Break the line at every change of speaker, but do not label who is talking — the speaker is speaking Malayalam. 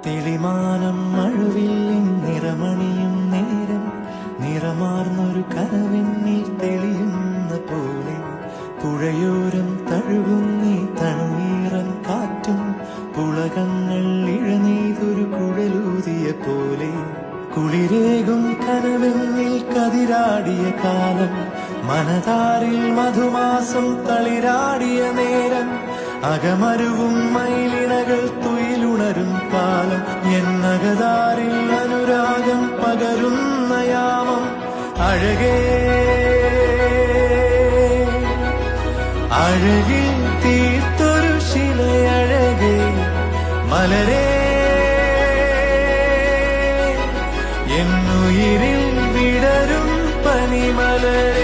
തെളിമാനം മഴവില്ലിൻ നിറമണിയും നേരം നിറമാർന്നൊരു കനവെന്നിൽ തെളിയുന്ന പോലെ പുഴയോരം തഴുകുന്നീ തണുനീറൻ കാറ്റും പുളകങ്ങൾ ഇഴനെയ്തൊരു കുഴലൂതിയ പോലെ കുളിരേകും കനവെന്നിൽ കതിരാടിയ കാലം മനതാരിൽ മധുമാസം തളിരാടിയ നേരം അകമരുവും മയിലിണകൾ തുയിലുണരും കാലം എന്നകതാരിൽ അനുരാഗം പകരുന്ന യാമം അഴകേ അഴകിൽ തീർത്തൊരു ശിലയഴകേ മലരേ എന്നുയിരിൽ വിടരും പനിമലരേ